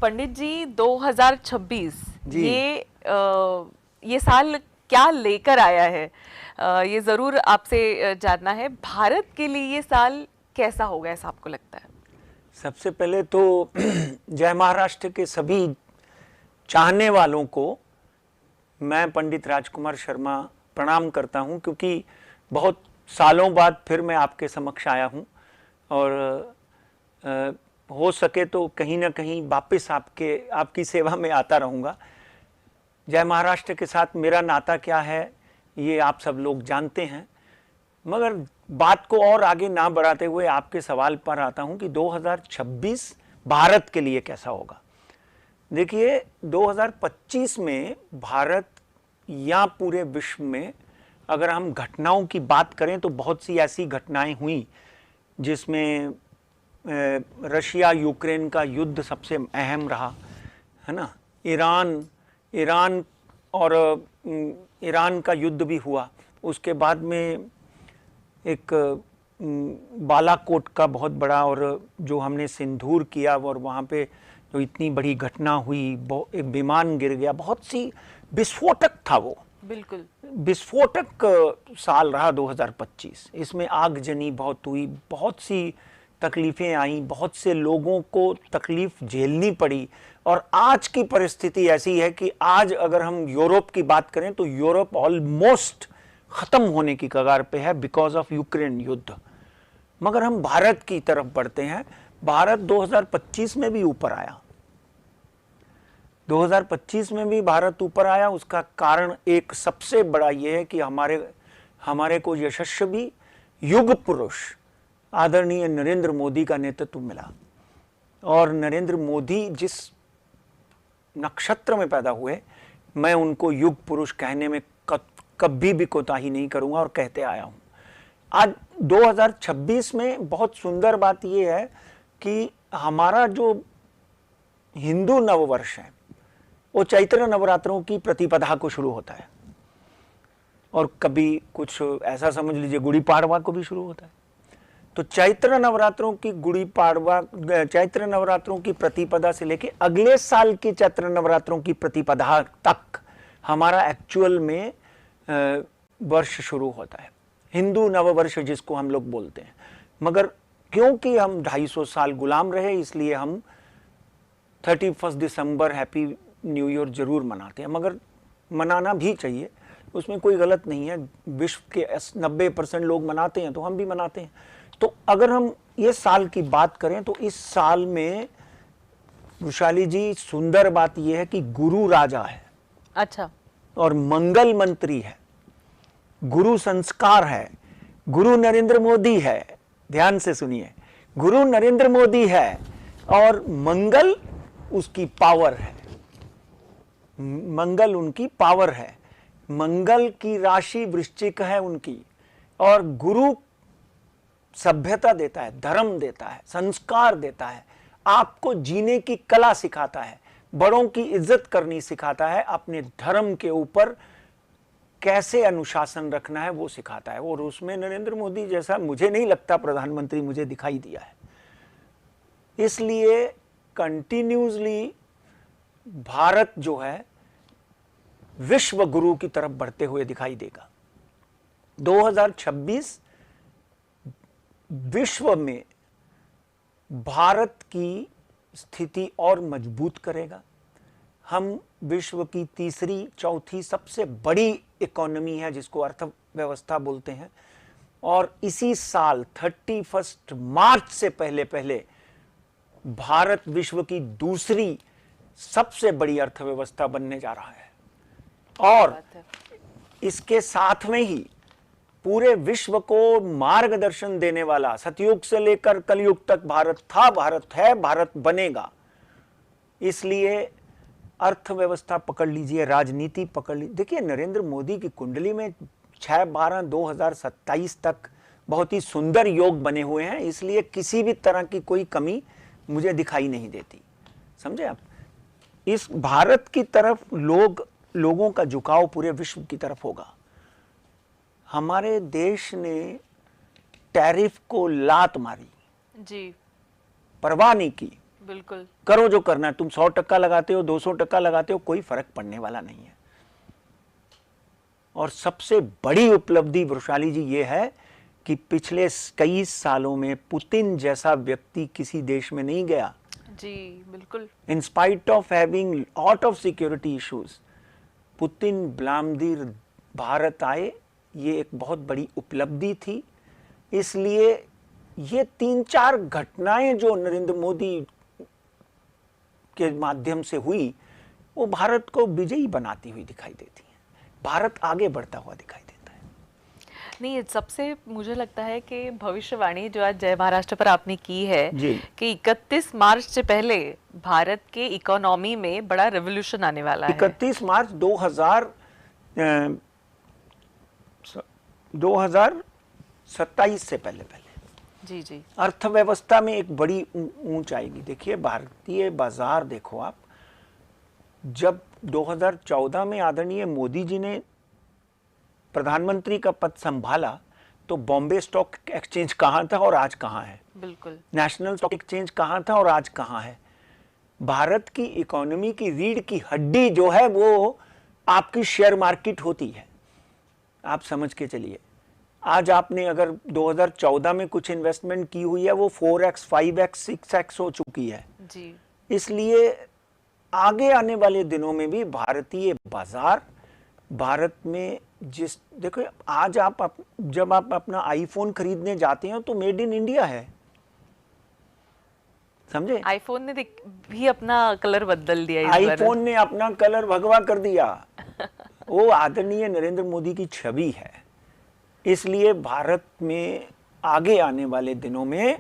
पंडित जी 2026 जी। ये साल क्या लेकर आया है, ये जरूर आपसे जानना है। भारत के लिए ये साल कैसा होगा ऐसा आपको लगता है? सबसे पहले तो जय महाराष्ट्र के सभी चाहने वालों को मैं पंडित राजकुमार शर्मा प्रणाम करता हूं, क्योंकि बहुत सालों बाद फिर मैं आपके समक्ष आया हूं और हो सके तो कहीं ना कहीं वापस आपकी सेवा में आता रहूँगा। जय महाराष्ट्र के साथ मेरा नाता क्या है ये आप सब लोग जानते हैं, मगर बात को और आगे ना बढ़ाते हुए आपके सवाल पर आता हूं कि 2026 भारत के लिए कैसा होगा। देखिए, 2025 में भारत या पूरे विश्व में अगर हम घटनाओं की बात करें तो बहुत सी ऐसी घटनाएं हुई जिसमें रशिया यूक्रेन का युद्ध सबसे अहम रहा, है ना। ईरान और ईरान का युद्ध भी हुआ। उसके बाद में एक बालाकोट का बहुत बड़ा, और जो हमने सिंदूर किया और वहाँ पे जो इतनी बड़ी घटना हुई, एक विमान गिर गया, बहुत सी विस्फोटक था वो। बिल्कुल विस्फोटक साल रहा 2025। इसमें आगजनी बहुत हुई, बहुत सी तकलीफें आई, बहुत से लोगों को तकलीफ झेलनी पड़ी। और आज की परिस्थिति ऐसी है कि आज अगर हम यूरोप की बात करें तो यूरोप ऑलमोस्ट खत्म होने की कगार पे है बिकॉज ऑफ यूक्रेन युद्ध। मगर हम भारत की तरफ बढ़ते हैं। भारत 2025 में भी ऊपर आया। 2025 में भी भारत ऊपर आया। उसका कारण एक सबसे बड़ा यह है कि हमारे को यशस्वी युग पुरुष आदरणीय नरेंद्र मोदी का नेतृत्व मिला। और नरेंद्र मोदी जिस नक्षत्र में पैदा हुए, मैं उनको युग पुरुष कहने में कभी भी कोताही नहीं करूंगा और कहते आया हूं। आज 2026 में बहुत सुंदर बात यह है कि हमारा जो हिंदू नववर्ष है वो चैत्र नवरात्रों की प्रतिपदा को शुरू होता है, और कभी कुछ ऐसा समझ लीजिए गुड़ी पाड़वा को भी शुरू होता है। तो चैत्र नवरात्रों की प्रतिपदा से लेके अगले साल की चैत्र नवरात्रों की प्रतिपदा तक हमारा एक्चुअल में वर्ष शुरू होता है, हिंदू नववर्ष जिसको हम लोग बोलते हैं। मगर क्योंकि हम 250 साल गुलाम रहे, इसलिए हम 31 दिसंबर हैप्पी न्यू ईयर जरूर मनाते हैं। मगर मनाना भी चाहिए, उसमें कोई गलत नहीं है। विश्व के 90% लोग मनाते हैं तो हम भी मनाते हैं। तो अगर हम ये साल की बात करें तो इस साल में वैशाली जी सुंदर बात यह है कि गुरु राजा है। अच्छा। और मंगल मंत्री है, गुरु संस्कार है, गुरु नरेंद्र मोदी है। ध्यान से सुनिए, गुरु नरेंद्र मोदी है और मंगल उसकी पावर है। मंगल उनकी पावर है। मंगल की राशि वृश्चिक है उनकी। और गुरु सभ्यता देता है, धर्म देता है, संस्कार देता है, आपको जीने की कला सिखाता है, बड़ों की इज्जत करनी सिखाता है, अपने धर्म के ऊपर कैसे अनुशासन रखना है वो सिखाता है। और उसमें नरेंद्र मोदी जैसा मुझे नहीं लगता प्रधानमंत्री मुझे दिखाई दिया है। इसलिए कंटिन्यूसली भारत जो है विश्व गुरु की तरफ बढ़ते हुए दिखाई देगा। 2026 विश्व में भारत की स्थिति और मजबूत करेगा। हम विश्व की तीसरी चौथी सबसे बड़ी इकोनॉमी है जिसको अर्थव्यवस्था बोलते हैं। और इसी साल 31 मार्च से पहले पहले भारत विश्व की दूसरी सबसे बड़ी अर्थव्यवस्था बनने जा रहा है। और इसके साथ में ही पूरे विश्व को मार्गदर्शन देने वाला, सतयुग से लेकर कलयुग तक भारत था, भारत है, भारत बनेगा। इसलिए अर्थव्यवस्था पकड़ लीजिए, राजनीति पकड़ लीजिए। देखिए, नरेंद्र मोदी की कुंडली में 6/12/2027 तक बहुत ही सुंदर योग बने हुए हैं। इसलिए किसी भी तरह की कोई कमी मुझे दिखाई नहीं देती। समझे आप? इस भारत की तरफ लोगों का झुकाव पूरे विश्व की तरफ होगा। हमारे देश ने टैरिफ को लात मारी, जी, परवाह नहीं की। बिल्कुल। करो जो करना है, तुम 100% लगाते हो, 200% लगाते हो, कोई फर्क पड़ने वाला नहीं है। और सबसे बड़ी उपलब्धि वृषाली जी ये है कि पिछले कई सालों में पुतिन जैसा व्यक्ति किसी देश में नहीं गया। जी बिल्कुल। In spite of having lot of security issues, Putin ब्लामदीर भारत आए, ये एक बहुत बड़ी उपलब्धि थी। इसलिए ये 3-4 घटनाएं जो नरेंद्र मोदी के माध्यम से हुई, वो भारत को विजयी बनाती हुई दिखाई देती हैं। भारत आगे बढ़ता हुआ दिखाई देता है। नहीं, सबसे मुझे लगता है कि भविष्यवाणी जो आज जय महाराष्ट्र पर आपने की है जी। कि 31 मार्च से पहले भारत के इकोनॉमी में बड़ा रेवोल्यूशन आने वाला है। 31 मार्च 2027 से पहले जी जी। अर्थव्यवस्था में एक बड़ी ऊंच आएगी। देखिए भारतीय बाजार देखो आप, जब 2014 में आदरणीय मोदी जी ने प्रधानमंत्री का पद संभाला तो बॉम्बे स्टॉक एक्सचेंज कहां था और आज कहां है? बिल्कुल। नेशनल स्टॉक एक्सचेंज कहां था और आज कहां है? भारत की इकोनॉमी की रीढ़ की हड्डी जो है वो आपकी शेयर मार्केट होती है। आप समझ के चलिए, आज आपने अगर 2014 में कुछ इन्वेस्टमेंट की हुई है वो 4x, 5x, 6x हो चुकी है जी। इसलिए आगे आने वाले दिनों में भी भारतीय बाजार, भारत में जिस देखो आज जब आप अपना आईफोन खरीदने जाते हो तो मेड इन इंडिया है, समझे? आईफोन ने भी अपना कलर बदल दिया इस बार। आईफोन ने अपना कलर भगवा कर दिया। वो आदरणीय नरेंद्र मोदी की छवि है। इसलिए भारत में आगे आने वाले दिनों में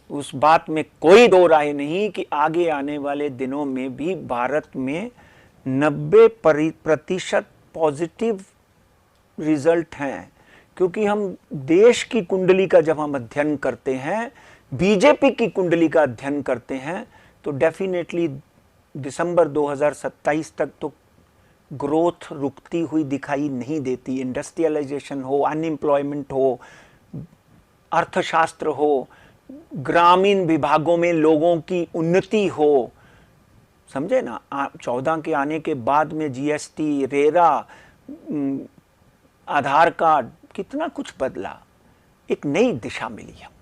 उस बात में कोई दो राय नहीं कि आगे आने वाले दिनों में भी भारत में 90% पॉजिटिव रिजल्ट हैं। क्योंकि हम देश की कुंडली का जब हम अध्ययन करते हैं, बीजेपी की कुंडली का अध्ययन करते हैं, तो डेफिनेटली दिसंबर 2027 तक तो ग्रोथ रुकती हुई दिखाई नहीं देती। इंडस्ट्रियलाइजेशन हो, अनएम्प्लॉयमेंट हो, अर्थशास्त्र हो, ग्रामीण विभागों में लोगों की उन्नति हो, समझे ना? 14 के आने के बाद में जीएसटी, रेरा, आधार कार्ड, कितना कुछ बदला, एक नई दिशा मिली हमको।